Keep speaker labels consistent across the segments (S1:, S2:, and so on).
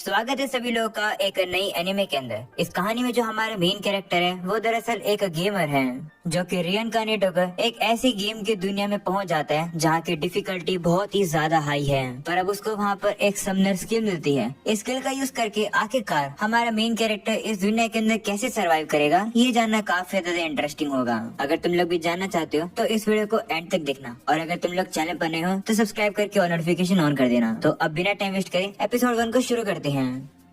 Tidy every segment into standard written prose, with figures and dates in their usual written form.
S1: स्वागत है सभी लोगों का एक नई एनिमे के अंदर। इस कहानी में जो हमारा मेन कैरेक्टर है वो दरअसल एक गेमर है जो कि रिइनकार्नेट होकर एक ऐसी गेम की दुनिया में पहुंच जाता है जहाँ की डिफिकल्टी बहुत ही ज्यादा हाई है। पर अब उसको वहाँ पर एक समनर स्किल मिलती है। इस स्किल का यूज करके आखिरकार हमारा मेन कैरेक्टर इस दुनिया के अंदर कैसे सरवाइव करेगा ये जानना काफी ज्यादा इंटरेस्टिंग होगा। अगर तुम लोग भी जानना चाहते हो तो इस वीडियो को एंड तक देखना, और अगर तुम लोग चैनल पर नए हो तो सब्सक्राइब करके और नोटिफिकेशन ऑन कर देना। तो अब बिना टाइम वेस्ट करे एपिसोड 1 को शुरू करते हैं।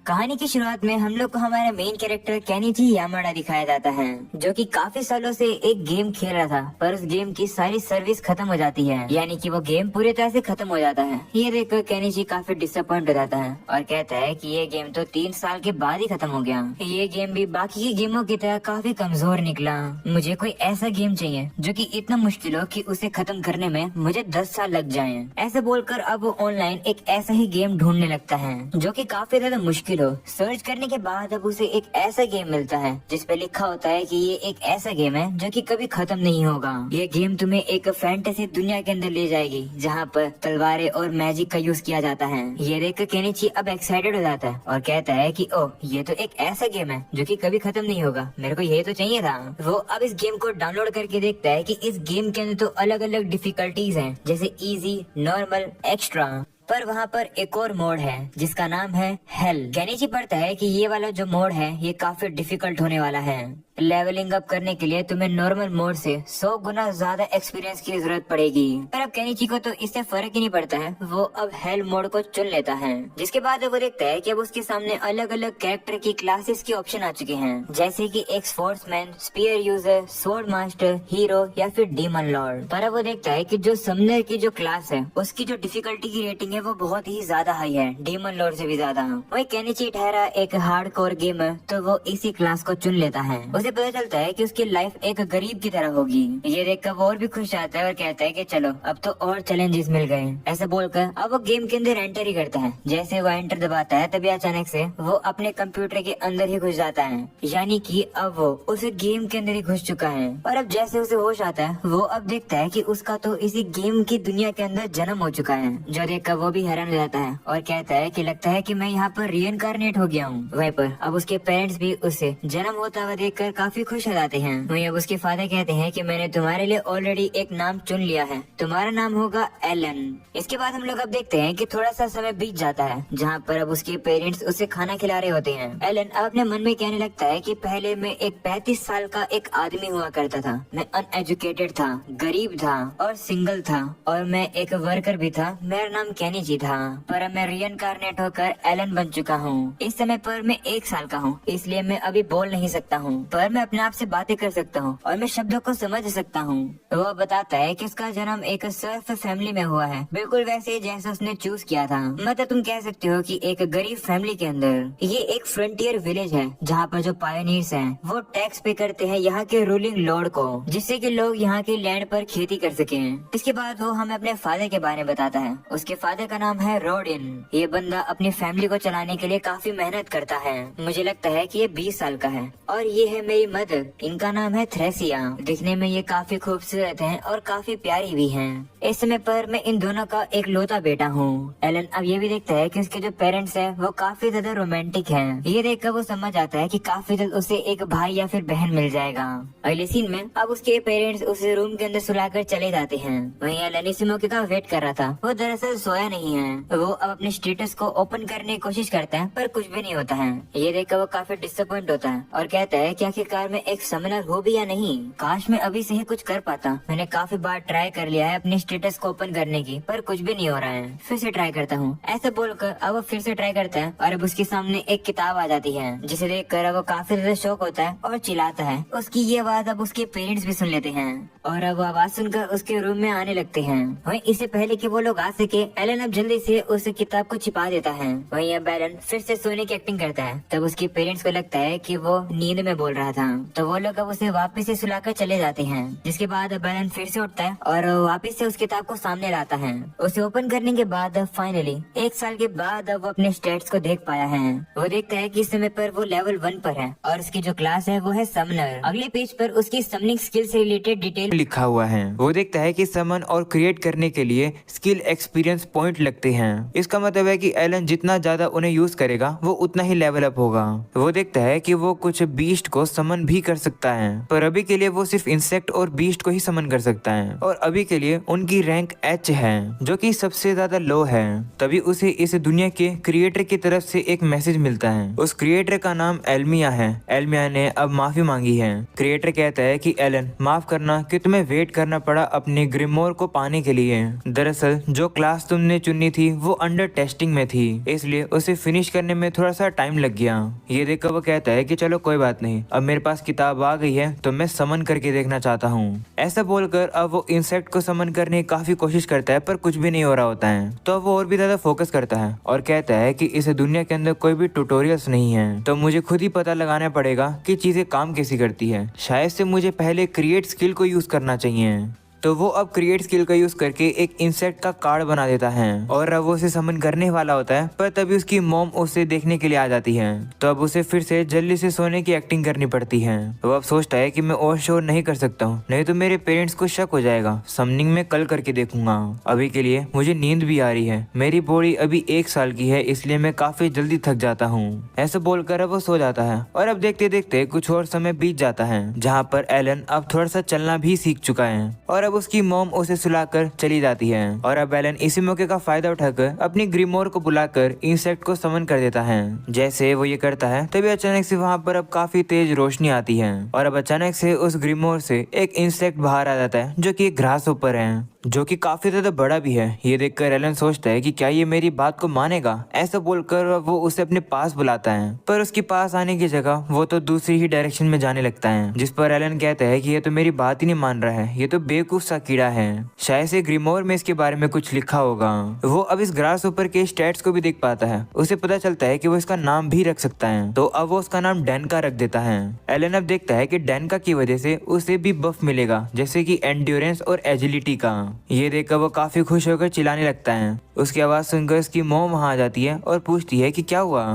S1: कहानी की शुरुआत में हम लोग को हमारा मेन कैरेक्टर केनिची यामाडा दिखाया जाता है जो कि काफी सालों से एक गेम खेल रहा था, पर उस गेम की सारी सर्विस खत्म हो जाती है, यानी कि वो गेम पूरी तरह से खत्म हो जाता है। ये देखकर केनिची काफी डिसअपॉइंट हो जाता है और कहता है कि ये गेम तो 3 साल के बाद ही खत्म हो गया। ये गेम भी बाकी की गेमों की तरह काफी कमजोर निकला। मुझे कोई ऐसा गेम चाहिए जो कि इतना मुश्किल हो कि उसे खत्म करने में मुझे 10 साल लग जाएं। ऐसे बोलकर अब वो ऑनलाइन एक ऐसा ही गेम ढूंढने लगता है जो कि काफी ज्यादा मुश्किल हो। सर्च करने के बाद अब उसे एक ऐसा गेम मिलता है जिसपे लिखा होता है कि ये एक ऐसा गेम है जो कि कभी खत्म नहीं होगा। ये गेम तुम्हें एक फैंटेसी दुनिया के अंदर ले जाएगी जहाँ पर तलवारें और मैजिक का यूज किया जाता है। ये देखकर केनिची अब एक्साइटेड हो जाता है और कहता है कि ओह, ये तो एक ऐसा गेम है जो कि कभी खत्म नहीं होगा, मेरे को ये तो चाहिए था। वो अब इस गेम को डाउनलोड करके देखता है कि इस गेम के अंदर तो अलग अलग डिफिकल्टीज हैं, जैसे इजी, नॉर्मल, एक्स्ट्रा। पर वहाँ पर एक और मोड है जिसका नाम है हेल। केनिची पढ़ता है कि ये वाला जो मोड है ये काफी डिफिकल्ट होने वाला है। लेवलिंग अप करने के लिए तुम्हें नॉर्मल मोड से 100 गुना ज्यादा एक्सपीरियंस की जरूरत पड़ेगी। पर अब केनिची को तो इससे फर्क ही नहीं पड़ता है, वो अब हेल मोड को चुन लेता है। जिसके बाद वो देखता है कि अब उसके सामने अलग अलग कैरेक्टर की क्लासेस के ऑप्शन आ चुके हैं, जैसे कि एक sportsman, spear user, sword master, hero या फिर डीमन लॉर्ड। पर अब वो देखता है कि जो समनर की जो क्लास है उसकी जो डिफिकल्टी की रेटिंग है वो बहुत ही ज्यादा हाई है, डीमन लॉर्ड से भी ज्यादा। वही केनिची ठहरा एक हार्डकोर गेमर, तो वो इसी क्लास को चुन लेता है। उसे पता चलता है कि उसकी लाइफ एक गरीब की तरह होगी। ये देखकर वो और भी खुश आता है और कहता है कि चलो अब तो और चैलेंजेस मिल गए। ऐसा बोलकर अब वो गेम के अंदर एंटर ही करता है। जैसे वो एंटर दबाता है तभी अचानक से वो अपने कंप्यूटर के अंदर ही घुस जाता है, यानी कि अब वो उस गेम के अंदर ही घुस चुका है। और अब जैसे उसे होश आता है वो अब देखता है कि उसका तो इसी गेम की दुनिया के अंदर जन्म हो चुका है। जो देखकर वो भी हैरान हो जाता है और कहता है कि लगता है कि मैं यहाँ पर रिइनकार्नेट हो गया हूँ। वहीं पर अब उसके पेरेंट्स भी उसे जन्म होता हुआ देखकर काफी खुश हो जाते हैं। वहीं अब उसके फादर कहते हैं कि मैंने तुम्हारे लिए ऑलरेडी एक नाम चुन लिया है, तुम्हारा नाम होगा एलन। इसके बाद हम लोग अब देखते हैं कि थोड़ा सा समय बीत जाता है जहाँ पर अब उसके पेरेंट्स उसे खाना खिला रहे होते हैं। एलन अब अपने मन में कहने लगता है कि पहले मैं एक 35 साल का एक आदमी हुआ करता था, मैं अनएजुकेटेड था, गरीब था और सिंगल था, और मैं एक वर्कर भी था, मेरा नाम केनिची था। पर अब मैं रिइनकार्नेट होकर एलन बन चुका हूँ। इस समय पर मैं 1 साल का हूँ, इसलिए मैं अभी बोल नहीं सकता हूँ, पर मैं अपने आप से बातें कर सकता हूँ और मैं शब्दों को समझ सकता हूँ। वो बताता है कि उसका जन्म एक सर्फ फैमिली में हुआ है, बिल्कुल वैसे ही जैसा उसने चूज किया था। मतलब तुम कह सकते हो कि एक गरीब फैमिली के अंदर। ये एक फ्रंटियर विलेज है जहाँ पर जो पायोनियर्स हैं वो टैक्स पे करते हैं यहाँ के रूलिंग लॉर्ड को, जिससे कि लोग यहाँ के लैंड पर खेती कर सके। इसके बाद वो हमें अपने फादर के बारे में बताता है। उसके फादर का नाम है रॉडिन। ये बंदा अपनी फैमिली को चलाने के लिए काफी मेहनत करता है। मुझे लगता है कि ये 20 साल का है। और ये है मेरी मदर, इनका नाम है थ्रेसिया। दिखने में ये काफी खूबसूरत हैं और काफी प्यारी भी हैं। इस समय पर मैं इन दोनों का एक लौता बेटा हूँ। एलन अब ये भी देखता है कि उसके जो पेरेंट्स हैं वो काफी ज्यादा रोमांटिक हैं। ये देखकर वो समझ आता है कि काफी जल्द उसे एक भाई या फिर बहन मिल जाएगा। अगले सीन में अब उसके पेरेंट्स उसे रूम के अंदर सुलाकर चले जाते हैं। वहीं एलन इस मौके का वेट कर रहा था। वो दरअसल सोया नहीं है। वो अब अपने स्टेटस को ओपन करने की कोशिश करता है पर कुछ भी नहीं होता है। ये देखकर वो काफी डिसअपॉइंट होता है और कहता है कि आखिरकार मैं एक समनर हूँ भी या नहीं। काश मैं अभी से ही कुछ कर पाता। मैंने काफी बार ट्राई कर लिया है अपने स्टेटस को ओपन करने की, पर कुछ भी नहीं हो रहा है। फिर से ट्राई करता हूँ। ऐसा बोलकर अब वो फिर से ट्राई करता है और अब उसके सामने एक किताब आ जाती है, जिसे देखकर वो काफी ज्यादा शौक होता है और चिल्लाता है। उसकी ये आवाज अब उसके पेरेंट्स भी सुन लेते हैं और अब आवाज सुनकर उसके रूम में आने लगते हैं। वहीं इससे पहले कि वो लोग आ सके, एलन अब जल्दी से उस किताब को छिपा देता है। वहीं अब एलन फिर से सोने की एक्टिंग करता है। तब उसके पेरेंट्स को लगता है कि वो नींद में बोल रहा था, तो वो लोग अब उसे वापस से सुलाकर चले जाते हैं। जिसके बाद अब एलन फिर से उठता है और वापस से उस किताब को सामने लाता है। उसे ओपन करने के बाद फाइनली 1 साल के बाद अब वो अपने स्टेट्स को देख पाया है। वो देखता है कि इस समय पर वो लेवल 1 पर है और उसकी जो क्लास है वो है समनर। अगले पेज पर उसकी समनिंग स्किल से रिलेटेड डिटेल
S2: लिखा हुआ है। वो देखता है कि समन और क्रिएट करने के लिए स्किल एक्सपीरियंस पॉइंट लगते हैं। इसका मतलब है कि एलन जितना ज्यादा उन्हें यूज करेगा वो उतना ही लेवल अप होगा। वो देखता है कि वो कुछ बीस्ट को समन भी कर सकता है, पर अभी के लिए वो सिर्फ इंसेक्ट और बीस्ट को ही समन कर सकता है और अभी के लिए उनकी रैंक एच है जो कि सबसे ज्यादा लो है। तभी उसे इस दुनिया के क्रिएटर की तरफ से एक मैसेज मिलता है। उस क्रिएटर का नाम एल्मिया है। एल्मिया ने अब माफी मांगी है। क्रिएटर कहता है कि एलन माफ करना कि तुम्हें वेट करना पड़ा अपने ग्रिमोर को पाने के लिए। दरअसल जो क्लास तुमने चुनी थी वो अंडर टेस्टिंग में थी, इसलिए उसे फिनिश करने में थोड़ा सा टाइम लग गया। ये देखकर वो कहता है कि चलो कोई बात नहीं, अब मेरे पास किताब आ गई है तो मैं समन करके देखना चाहता हूँ। ऐसा बोलकर अब वो इंसेक्ट को समन करने की काफी कोशिश करता है पर कुछ भी नहीं हो रहा होता है। तो अब वो और भी ज्यादा फोकस करता है और कहता है कि इस दुनिया के अंदर कोई भी ट्यूटोरियल्स नहीं है, तो मुझे खुद ही पता लगाना पड़ेगा कि चीजें काम कैसी करती है। शायद से मुझे पहले क्रिएट स्किल को यूज करना चाहिए। तो वो अब क्रिएट स्किल का यूज करके एक इंसेक्ट का कार्ड बना देता है और अब वो उसे समन करने वाला होता है, पर तभी उसकी मॉम उसे देखने के लिए आ जाती है। तो अब उसे फिर से जल्दी से सोने की एक्टिंग करनी पड़ती है। वो अब सोचता है कि मैं और शोर नहीं कर सकता हूँ, नहीं तो मेरे पेरेंट्स को शक हो जाएगा। समनिंग में कल करके देखूंगा, अभी के लिए मुझे नींद भी आ रही है। मेरी बॉडी अभी 1 साल की है, इसलिए मैं काफी जल्दी थक जाता हूँ। ऐसा बोलकर अब वो सो जाता है और अब देखते देखते कुछ और समय बीत जाता है, जहाँ पर एलन अब थोड़ा सा चलना भी सीख चुका है और अब उसकी मॉम उसे सुलाकर चली जाती है। और अब एलन इसी मौके का फायदा उठाकर अपनी ग्रिमोर को बुलाकर इंसेक्ट को समन कर देता है। जैसे वो ये करता है तभी अचानक से वहाँ पर अब काफी तेज रोशनी आती है और अब अचानक से उस ग्रिमोर से एक इंसेक्ट बाहर आ जाता है जो कि एक ग्रास ऊपर है, जो कि काफी ज्यादा बड़ा भी है। ये देखकर एलन सोचता है कि क्या ये मेरी बात को मानेगा। ऐसा बोलकर वो उसे अपने पास बुलाता है, पर उसके पास आने की जगह वो तो दूसरी ही डायरेक्शन में जाने लगता है, जिस पर एलन कहता है कि ये तो मेरी बात ही नहीं मान रहा है, ये तो बेवकूफ सा कीड़ा है। शायद से ग्रिमोर में इसके बारे में कुछ लिखा होगा। वो अब इस ग्रास ऊपर के स्टैट्स को भी देख पाता है। उसे पता चलता है कि वो इसका नाम भी रख सकता है, तो अब वो उसका नाम डेनका रख देता है। एलन अब देखता है कि डेनका की वजह से उसे भी बफ मिलेगा, जैसे कि एंड्योरेंस और एजिलिटी का। ये देखकर वो काफी खुश होकर चिल्लाने लगता है। उसकी आवाज सुनकर उसकी मॉम वहां आ जाती है और पूछती है कि क्या हुआ।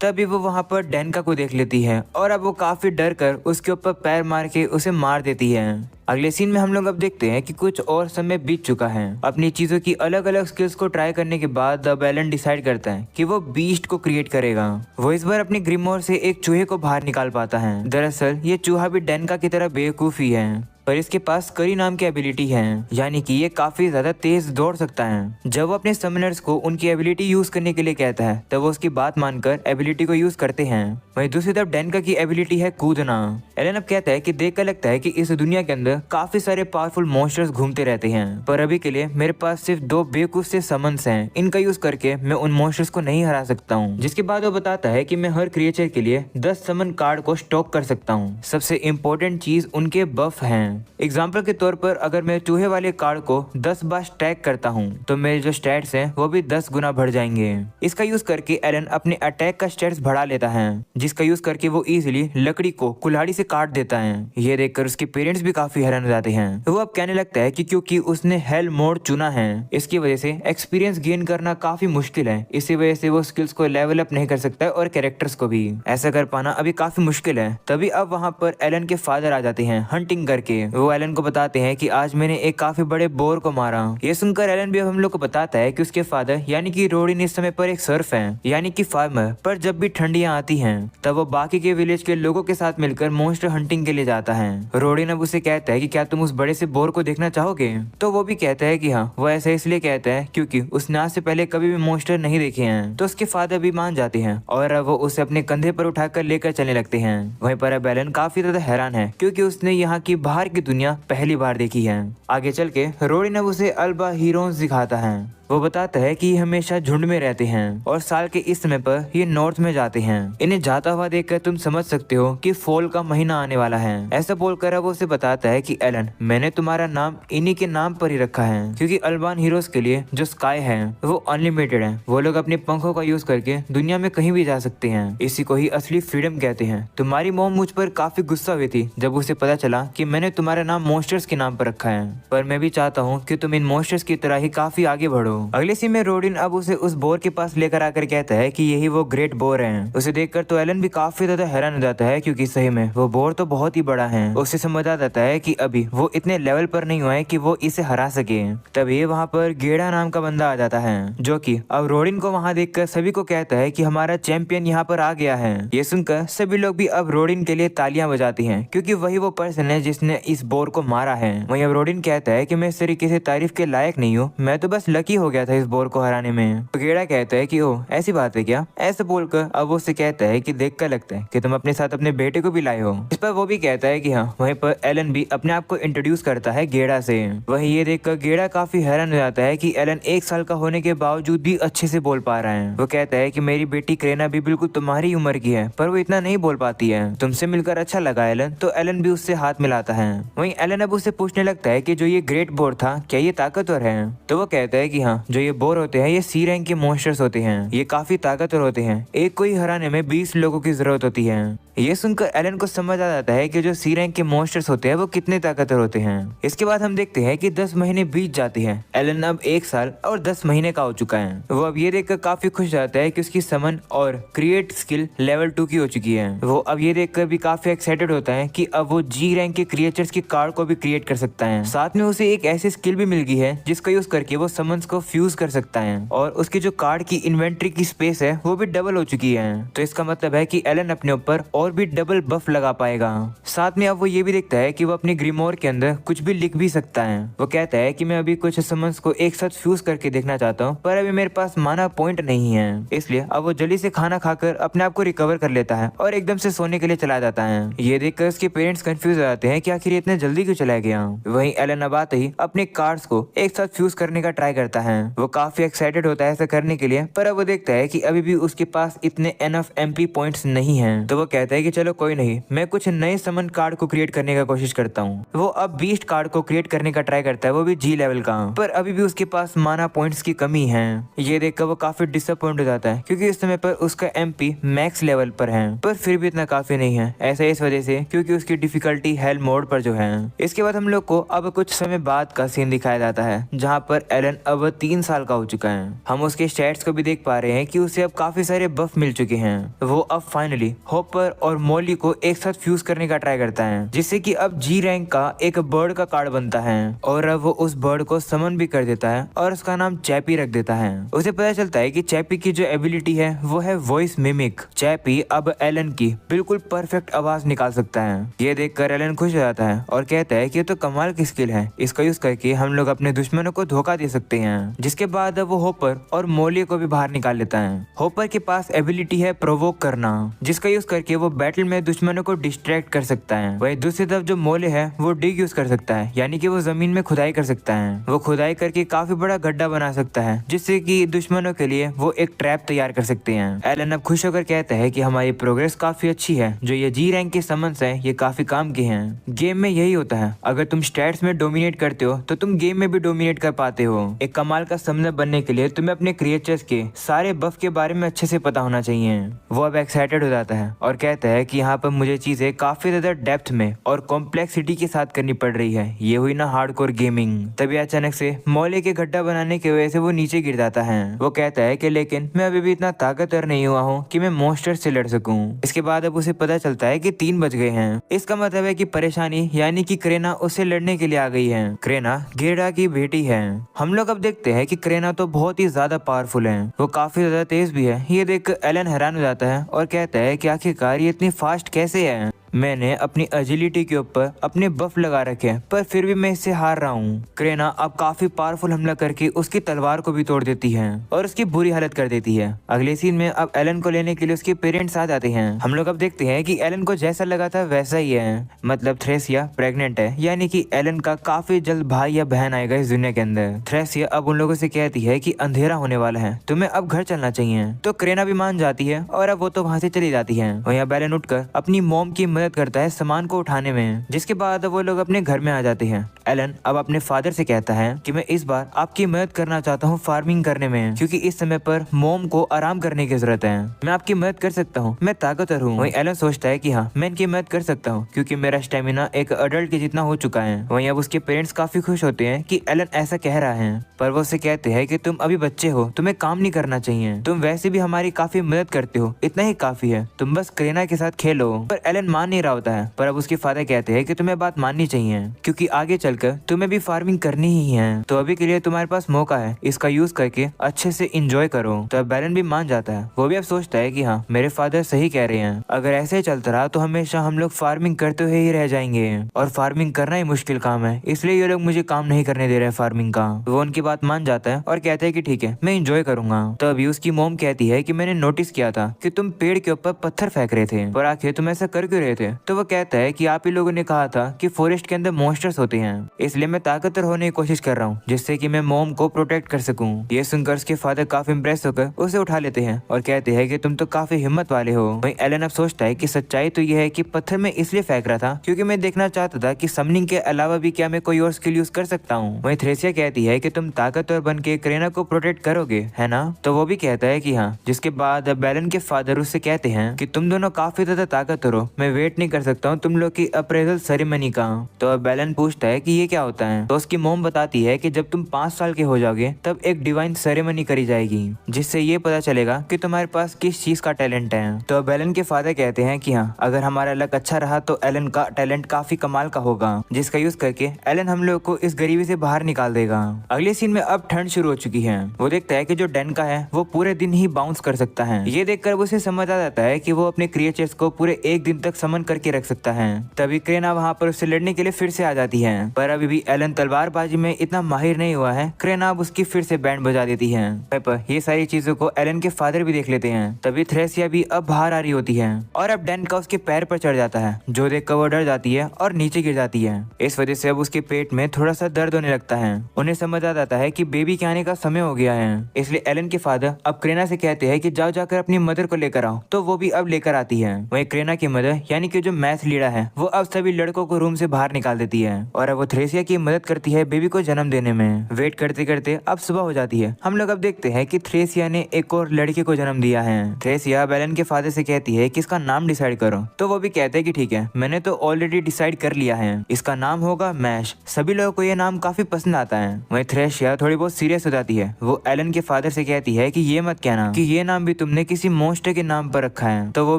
S2: तभी वो वहां पर डेनका को देख लेती है और अब वो काफी डर कर उसके ऊपर पैर मार के उसे मार देती है। अगले सीन में हम लोग अब देखते हैं कि कुछ और समय बीत चुका है। अपनी चीजों की अलग अलग स्किल्स को ट्राई करने के बाद अब एलन डिसाइड करता है कि वो बीस्ट को क्रिएट करेगा। वो इस बार अपनी ग्रिमोर से एक चूहे को बाहर निकाल पाता है। दरअसल ये चूहा भी डेनका की तरह बेवकूफ ही है, पर इसके पास करी नाम की एबिलिटी है, यानी कि ये काफी ज्यादा तेज दौड़ सकता है। जब वो अपने समनर्स को उनकी एबिलिटी यूज करने के लिए कहता है तब वो उसकी बात मानकर एबिलिटी को यूज करते हैं। वहीं दूसरी तरफ डेनका की एबिलिटी है कूदना। एलन अब कहता है कि देखकर लगता है कि इस दुनिया के अंदर काफी सारे पावरफुल मॉन्स्टर्स घूमते रहते हैं, पर अभी के लिए मेरे पास सिर्फ 2 बेवकूफ से समन्स हैं। इनका यूज करके मैं उन मॉन्स्टर्स को नहीं हरा सकता हूँ। जिसके बाद वो बताता है कि मैं हर क्रिएचर के लिए 10 समन कार्ड को स्टॉक कर सकता हूँ। सबसे इम्पोर्टेंट चीज उनके बफ हैं। एग्जाम्पल के तौर पर अगर मैं चूहे वाले कार्ड को 10 बार स्टैक करता हूँ तो मेरे जो स्टैट्स हैं वो भी 10 गुना बढ़ जाएंगे। इसका यूज करके एलन अपने अटैक का स्टैट्स बढ़ा लेता है, जिसका यूज करके वो इजीली लकड़ी को कुल्हाड़ी से काट देता है। ये देखकर उसके पेरेंट्स भी काफी हैरान हो जाते हैं। वो अब कहने लगता है कि क्योंकि उसने हेल मोड चुना है, इसकी वजह से एक्सपीरियंस गेन करना काफी मुश्किल है। इसी वजह से वो स्किल्स को लेवल अप नहीं कर सकता और कैरेक्टर्स को भी ऐसा कर पाना अभी काफी मुश्किल है। तभी अब वहाँ पर एलन के फादर आ जाते हैं हंटिंग करके। वो एलन को बताते हैं कि आज मैंने एक काफी बड़े बोर को मारा। ये सुनकर एलन भी अब हम लोग को बताता है कि उसके फादर यानी कि रोडिन इस समय पर एक सर्फ है, यानी कि फार्मर। पर जब भी ठंडियां आती हैं तब वो बाकी के विलेज के लोगों के साथ मिलकर मॉन्स्टर हंटिंग के लिए जाता है। रोडिन अब उसे कहता है कि क्या तुम उस बड़े से बोर को देखना चाहोगे? तो वो भी कहता है कि हाँ। वो ऐसा इसलिए कहता है क्योंकि उसने आज से पहले कभी भी मॉन्स्टर नहीं देखे हैं। तो उसके फादर भी मान जाते हैं और अब वो उसे अपने कंधे पर उठाकर लेकर चलने लगते हैं। वहीं पर अब एलन काफी ज्यादा हैरान है क्योंकि उसने यहाँ की बाहर की दुनिया पहली बार देखी है। आगे चल के रोडिन अब उसे अल्बा हीरोज दिखाता है। वो बताता है कि ये हमेशा झुंड में रहते हैं और साल के इस समय पर ये नॉर्थ में जाते हैं। इन्हें जाता हुआ देखकर तुम समझ सकते हो कि फॉल का महीना आने वाला है। ऐसा बोलकर अब उसे बताता है कि एलन, मैंने तुम्हारा नाम इन्हीं के नाम पर ही रखा है क्योंकि अल्बान हीरोज के लिए जो स्काई है वो अनलिमिटेड है। वो लोग अपने पंखों का यूज करके दुनिया में कहीं भी जा सकते हैं। इसी को ही असली फ्रीडम कहते हैं। तुम्हारी मॉम मुझ पर काफी गुस्सा हुई थी जब उसे पता चला कि मैंने तुम्हारा नाम मॉन्स्टर्स के नाम पर रखा है, पर मैं भी चाहता हूँ कि तुम इन मॉन्स्टर्स की तरह ही काफी आगे बढ़ो। अगले सीन में रोडिन अब उसे उस बोर के पास लेकर आकर कहता है कि यही वो ग्रेट बोर है। उसे देखकर तो एलन भी काफी ज्यादा हैरान हो जाता है, क्योंकि सही में वो बोर तो बहुत ही बड़ा है। उसे समझ आ जाता है कि अभी वो इतने लेवल पर नहीं हुआ है कि वो इसे हरा सके। तभी वहाँ पर गेड़ा नाम का बंदा आ जाता है, जो कि अब रोडिन को वहाँ देखकर सभी को कहता है कि हमारा चैंपियन यहाँ पर आ गया है। ये सुनकर सभी लोग भी अब रोडिन के लिए तालियां बजाती हैं, क्योंकि वही वो पर्सन है जिसने इस बोर को मारा है। वहीं अब रोडिन कहता है कि मैं इस तरीके से तारीफ के लायक नहीं हूँ, मैं तो बस लकी हो गया था इस बोर को हराने में। तो गेड़ा कहता है कि ओ ऐसी बात है क्या? ऐसे बोलकर अब वो उससे कहता है कि देख कर लगता है कि तुम अपने साथ अपने बेटे को भी लाए हो। इस पर वो भी कहता है कि हाँ। वहीं पर एलन भी अपने आप को इंट्रोड्यूस करता है गेड़ा से। वहीं ये देखकर गेड़ा काफी हैरान हो जाता है कि एलन 1 साल का होने के बावजूद भी अच्छे से बोल पा रहा है। वो कहता है कि मेरी बेटी क्रेना भी बिल्कुल तुम्हारी उम्र की है, पर वो इतना नहीं बोल पाती है। तुमसे मिलकर अच्छा लगा एलन। तो एलन भी उससे हाथ मिलाता है। वहीं एलन अब उससे पूछने लगता है कि जो ये ग्रेट बोर था क्या ये ताकतवर है? तो वो कहता है कि हाँ, जो ये बोर होते हैं ये सी रैंक के मॉन्स्टर्स होते हैं, ये काफी ताकतवर होते हैं, एक को ही हराने में 20 लोगों की जरूरत होती है। ये सुनकर एलन को समझ आ जाता है कि जो सी रैंक के मॉन्स्टर्स होते हैं वो कितने ताकतवर होते हैं। इसके बाद हम देखते हैं कि 10 महीने बीत जाते हैं। एलन अब 1 साल और 10 महीने का हो चुका है। वो अब ये देखकर काफी खुश जाता है कि उसकी समन और क्रिएट स्किल लेवल 2 की हो चुकी है। वो अब ये देखकर भी काफी एक्साइटेड होता है कि अब वो जी रैंक के क्रिएचर्स के कार्ड को भी क्रिएट कर सकता है। साथ में उसे एक ऐसी स्किल भी मिल गई है जिसका यूज करके वो समन्स को फ्यूज कर सकता है, और उसकी जो कार्ड की इन्वेंट्री की स्पेस है वो भी डबल हो चुकी है। तो इसका मतलब है कि एलन अपने ऊपर और भी डबल बफ लगा पाएगा। साथ में अब वो ये भी देखता है कि वो अपने ग्रीमोर के अंदर कुछ भी लिख भी सकता है। वो कहता है कि मैं अभी कुछ समन्स को एक साथ फ्यूज करके देखना चाहता हूँ, पर अभी मेरे पास माना पॉइंट नहीं है। इसलिए अब वो जल्दी से खाना खाकर अपने आप को रिकवर कर लेता है और एकदम से सोने के लिए चला जाता है। ये देखकर उसके पेरेंट्स कंफ्यूज हो जाते हैं कि आखिर इतने जल्दी क्यों चला गया। वहीं एलन अब आते ही अपने कार्ड्स को एक साथ फ्यूज करने का ट्राई करता है। वो काफी एक्साइटेड होता है ऐसा करने के लिए, पर अब वो देखता है कि अभी भी उसके पास इतने एनफ एमपी पॉइंट्स नहीं हैं। तो वो कहता है कि चलो कोई नहीं, मैं कुछ नए समन कार्ड को क्रिएट करने का कोशिश करता हूँ। वो अब बीस्ट कार्ड को क्रिएट करने का ट्राई करता है, वो भी जी लेवल का, पर अभी भी उसके पास माना पॉइंट्स की कमी है। ये देखकर वो काफी डिसअपॉइंट हो जाता है, क्योंकि इस समय पर उसका एमपी मैक्स लेवल पर है, पर फिर भी इतना काफी नहीं है। ऐसा इस वजह से क्योंकि उसकी डिफिकल्टी हेल मोड पर जो है। इसके बाद हम लोग को अब कुछ समय बाद का सीन दिखाया जाता है, जहाँ पर एलन अब 3 साल का हो चुका है। हम उसके स्टैट्स को भी देख पा रहे हैं कि उसे अब काफी सारे बफ मिल चुके हैं। वो अब फाइनली हॉपर और मॉली को एक साथ फ्यूज करने का ट्राई करता है, जिससे कि अब जी रैंक का एक बर्ड का कार्ड बनता है, और अब वो उस बर्ड को समन भी कर देता है और उसका नाम चैपी रख देता है। उसे पता चलता है कि चैपी की जो एबिलिटी है वो है वॉइस मिमिक। चैपी अब एलन की बिल्कुल परफेक्ट आवाज निकाल सकता है। ये देखकर एलन खुश हो जाता है और कहता है कि ये तो कमाल की स्किल है, इसका यूज करके हम लोग अपने दुश्मनों को धोखा दे सकते हैं। जिसके बाद अब वो हॉपर और मोली को भी बाहर निकाल लेता है। हॉपर के पास एबिलिटी है प्रोवोक करना, जिसका यूज करके वो बैटल में दुश्मनों को डिस्ट्रैक्ट कर सकता है। वही दूसरी तरफ जो मोले है वो डिग यूज कर सकता है, यानी कि वो जमीन में खुदाई कर सकता है। वो खुदाई करके काफी बड़ा गड्ढा बना सकता है, जिससे कि दुश्मनों के लिए वो एक ट्रैप तैयार कर सकते हैं। एलन अब खुश होकर कहता है कि हमारी प्रोग्रेस काफी अच्छी है, जो ये जी रैंक के समन्स है ये काफी काम के हैं। गेम में यही होता है, अगर तुम स्टैट्स में डोमिनेट करते हो तो तुम गेम में भी डोमिनेट कर पाते हो। एक कमाल का समनर बनने के लिए तुम्हें अपने क्रिएचर्स के सारे बफ के बारे में अच्छे से पता होना चाहिए। वो अब एक्साइटेड हो जाता है और कहता है कि यहाँ पर मुझे चीजें काफी ज्यादा डेप्थ में और कॉम्प्लेक्सिटी के साथ करनी पड़ रही है। ये हुई ना हार्डकोर गेमिंग। तभी अचानक से मोले के गड्ढा बनाने की वजह से वो नीचे गिर जाता है। वो कहता है कि लेकिन मैं अभी भी इतना ताकतवर नहीं हुआ हूँ कि मैं मॉन्स्टर से लड़ सकूं। इसके बाद अब उसे पता चलता है कि 3 बज गए हैं। इसका मतलब है कि परेशानी यानी कि क्रेना उससे लड़ने के लिए आ गई है। क्रेना गेड़ा की बेटी है। हम लोग अब देखते हैं कि क्रेना तो बहुत ही ज्यादा पावरफुल है, वो काफी ज्यादा तेज भी है। ये देख एलन हैरान हो जाता है और कहता है कि आखिरकार ये इतनी फास्ट कैसे है। मैंने अपनी एजिलिटी के ऊपर अपने बफ लगा रखे पर फिर भी मैं इससे हार रहा हूँ। क्रेना अब काफी पावरफुल हमला करके उसकी तलवार को भी तोड़ देती है और उसकी बुरी हालत कर देती है। अगले सीन में अब एलन को लेने के लिए उसके पेरेंट्स आ जाते हैं। हम लोग अब देखते हैं कि एलन को जैसा लगा था वैसा ही है, मतलब थ्रेसिया प्रेग्नेंट है, यानी कि एलन का काफी जल्द भाई या बहन आएगा इस दुनिया के अंदर। थ्रेसिया अब उन लोगों से कहती है कि अंधेरा होने वाला है, तुम्हें अब घर चलना चाहिए। तो क्रेना भी मान जाती है और अब वो तो वहाँ से चली जाती है। वहीं अब एलन उठकर अपनी मॉम की मदद करता है सामान को उठाने में। जिसके बाद वो लोग अपने घर में आ जाते हैं। एलन अब अपने फादर से कहता है कि मैं इस बार आपकी मदद करना चाहता हूँ फार्मिंग करने में, क्योंकि इस समय पर मोम को आराम करने की जरूरत है। मैं आपकी मदद कर सकता हूँ, मैं ताकतवर हूँ। वहीं एलन सोचता है कि हाँ, मैं इनकी मदद कर सकता हूँ क्योंकि मेरा स्टेमिना एक अडल्ट के जितना हो चुका है। वहीं अब उसके पेरेंट्स काफी खुश होते हैं कि एलन ऐसा कह रहा है, पर वो उसे कहते हैं कि तुम अभी बच्चे हो, तुम्हें काम नहीं करना चाहिए, तुम वैसे भी हमारी काफी मदद करते हो, इतना ही काफी है, तुम बस करीना के साथ खेलो। पर एलन मान नहीं रहा होता है। पर अब उसके फादर कहते हैं कि तुम्हें बात माननी चाहिए क्योंकि आगे चलकर तुम्हें भी फार्मिंग करनी ही है, तो अभी के लिए तुम्हारे पास मौका है, इसका यूज करके अच्छे से इंजॉय करो। तो अब एलन भी मान जाता है। वो भी अब सोचता है कि हाँ, मेरे फादर सही कह रहे हैं, अगर ऐसे ही चलता रहा तो हमेशा हम लोग फार्मिंग करते हुए ही रह जाएंगे और फार्मिंग करना ही मुश्किल काम है, इसलिए ये लोग मुझे काम नहीं करने दे रहे फार्मिंग का। वो उनकी बात मान जाता है और कहता है कि ठीक है, मैं इंजॉय करूंगा। तो अभी उसकी मोम कहती है कि मैंने नोटिस किया था कि तुम पेड़ के ऊपर पत्थर फेंक रहे थे, पर आखिर तुम ऐसा कर क्यों रहे थे? तो वो कहता है कि आप ही लोगों ने कहा था कि फॉरेस्ट के अंदर मॉन्स्टर्स होते हैं, इसलिए मैं ताकतवर होने की कोशिश कर रहा हूँ जिससे कि मैं मोम को प्रोटेक्ट कर सकूं। ये सुनकर उसके फादर काफी इंप्रेस होकर उसे उठा लेते हैं और कहते हैं कि तुम तो काफी हिम्मत वाले हो। वहीं एलन अब सोचता है कि सच्चाई तो यह है कि पत्थर में इसलिए फेंक रहा था क्योंकि मैं देखना चाहता था कि समनिंग के अलावा भी क्या मैं कोई और स्किल यूज कर सकता हूँ। वहीं थ्रेसिया कहती है कि तुम ताकतवर बन के करीना को प्रोटेक्ट करोगे, है ना? तो वो भी कहता है कि हाँ। जिसके बाद अब एलन के फादर उससे कहते हैं कि तुम दोनों काफी ज्यादा ताकतवर हो, मैं वेट नहीं कर सकता हूँ तुम लोग की अप्रेजल सेरेमनी का। तो अब एलन पूछता है कि ये क्या होता है? तो उसकी मोम बताती है कि जब तुम 5 साल के हो जाओगे तब एक डिवाइन सेरेमनी करी जाएगी जिससे ये पता चलेगा कि तुम्हारे पास किस चीज का टैलेंट है। तो अब एलन के फादर कहते हैं कि हाँ, अगर हमारा लक अच्छा रहा तो एलन का टैलेंट काफी कमाल का होगा जिसका यूज करके एलन हम लोग को इस गरीबी से बाहर निकाल देगा। अगले सीन में अब ठंड शुरू हो चुकी है। वो देखता है कि जो डेन का है वो पूरे दिन ही बाउंस कर सकता है। ये देखकर उसे समझ आ जाता है कि वो अपने क्रिएचर्स को पूरे एक दिन तक समन करके रख सकता है। तभी करीना वहाँ पर उससे लड़ने के लिए फिर से आ जाती है, पर अभी भी एलन तलवारबाजी में इतना माहिर नहीं हुआ है। करीना अब उसकी फिर से बैंड बजा देती है। पर ये सारी चीजों को एलन के फादर भी देख लेते हैं। तभी थ्रेसिया भी अब बाहर आ रही होती है और अब डेन का उसके पैर पर चढ़ जाता है, जो देखकर वो डर जाती है और नीचे गिर जाती है। इस वजह से अब उसके पेट में थोड़ा सा दर्द होने लगता है। उन्हें समझ आ जाता है कि बेबी के आने का समय हो गया है, इसलिए एलन के फादर अब करीना से कहते हैं कि जाओ जाकर अपनी मदर को लेकर आओ। तो वो भी अब लेकर आती है। वहीं करीना की मदर यानी कि जो मैथ लीडर है वो अब सभी लड़कों को रूम से बाहर निकाल देती है और अब वो थ्रेसिया की मदद करती है बेबी को जन्म देने में। वेट करते करते अब सुबह हो जाती है। हम लोग अब देखते हैं कि थ्रेसिया ने एक और लड़के को जन्म दिया है। थ्रेसिया एलन के फादर से कहती है कि इसका नाम डिसाइड करो। तो वो भी कहते हैं कि ठीक है, मैंने तो ऑलरेडी डिसाइड कर लिया है, इसका नाम होगा मैश। सभी लोगों को ये नाम काफी पसंद आता है। वहीं थ्रेसिया थोड़ी बहुत सीरियस हो जाती है। वो एलन के फादर से कहती है कि ये मत कहना कि ये नाम भी तुमने किसी मॉन्स्टर के नाम पर रखा है। तो वो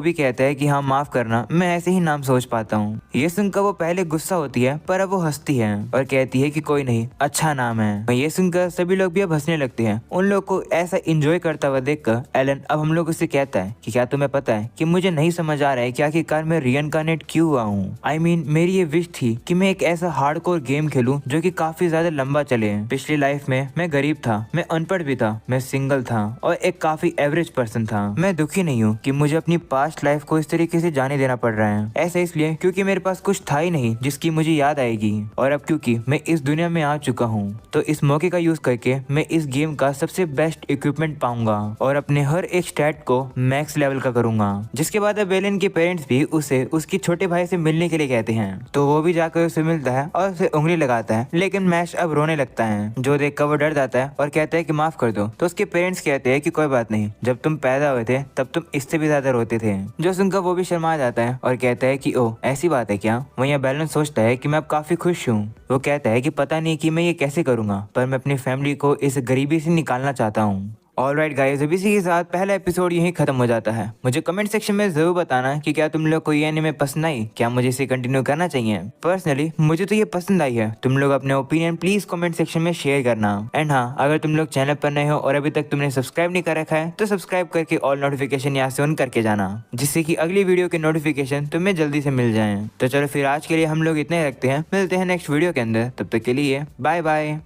S2: भी कहता है कि हाँ, माफ करना, मैं ऐसे ही नाम सोच पाता हूँ। ये सुनकर वो पहले गुस्सा होती है, पर अब वो हंसती है और कहती है कि कोई नहीं, अच्छा नाम है। ये सुनकर सभी लोग भी अब हंसने लगते हैं। उन लोग को ऐसा एंजॉय करता हुआ देखकर एलन अब हम लोग उससे कहता है कि क्या तुम्हें पता है कि मुझे नहीं समझ आ रहा है कि आखिरकार मैं रीइंकार्नेट क्यों हुआ हूँ। I mean, मेरी ये विश थी कि मैं एक ऐसा हार्डकोर गेम खेलूं जो कि काफी ज्यादा लंबा चले। पिछली लाइफ में मैं गरीब था, मैं अनपढ़ भी था, मैं सिंगल था और एक काफी एवरेज पर्सन था। मैं दुखी नहीं हूँ कि मुझे अपनी पास्ट लाइफ को इस तरीके से जाने देना पड़ रहा है। ऐसा इसलिए क्योंकि मेरे पास कुछ था ही नहीं जिसकी मुझे याद आएगी, और अब क्योंकि मैं इस दुनिया में आ चुका हूँ तो इस मौके का यूज करके मैं इस गेम का सबसे बेस्ट इक्विपमेंट पाऊंगा और अपने हर एक स्टैट को मैक्स लेवल का करूंगा। जिसके बाद अब एलन के पेरेंट्स भी उसे उसकी छोटे भाई से मिलने के लिए कहते हैं। तो वो भी जाकर उसे मिलता है और उसे उंगली लगाता है, लेकिन मैश अब रोने लगता है, जो देखकर वो डर जाता है और कहता है कि माफ कर दो। तो उसके पेरेंट्स कहते हैं कि कोई बात नहीं, जब तुम पैदा हुए थे तब तुम इससे भी ज्यादा रोते थे। जो सुनकर वो भी शर्मा जाता है और कहता है कि ओ ऐसी बात है क्या। वहीं अब एलन सोचता है कि मैं अब काफी खुश हूँ। वो कहता है कि पता नहीं कि मैं ये कैसे करूंगा, पर मैं अपनी फैमिली को इस गरीबी से निकालना चाहता हूँ। ऑलराइट गाइस, अब इसी के साथ पहला एपिसोड यहीं खत्म हो जाता है। मुझे कमेंट सेक्शन में जरूर बताना कि क्या तुम लोग को ये एनीमे पसंद आई, क्या मुझे इसे कंटिन्यू करना चाहिए। पर्सनली मुझे तो ये पसंद आई है। तुम लोग अपने ओपिनियन प्लीज कमेंट सेक्शन में शेयर करना। एंड हाँ, अगर तुम लोग चैनल पर नए हो और अभी तक तुमने सब्सक्राइब नहीं कर रखा है तो सब्सक्राइब करके ऑल नोटिफिकेशन यहाँ से ऑन करके जाना, जिससे कि अगली वीडियो के नोटिफिकेशन तुम्हें जल्दी से मिल जाए। तो चलो फिर आज के लिए हम लोग इतने रखते हैं, मिलते हैं नेक्स्ट वीडियो के अंदर। तब तक के लिए बाय बाय।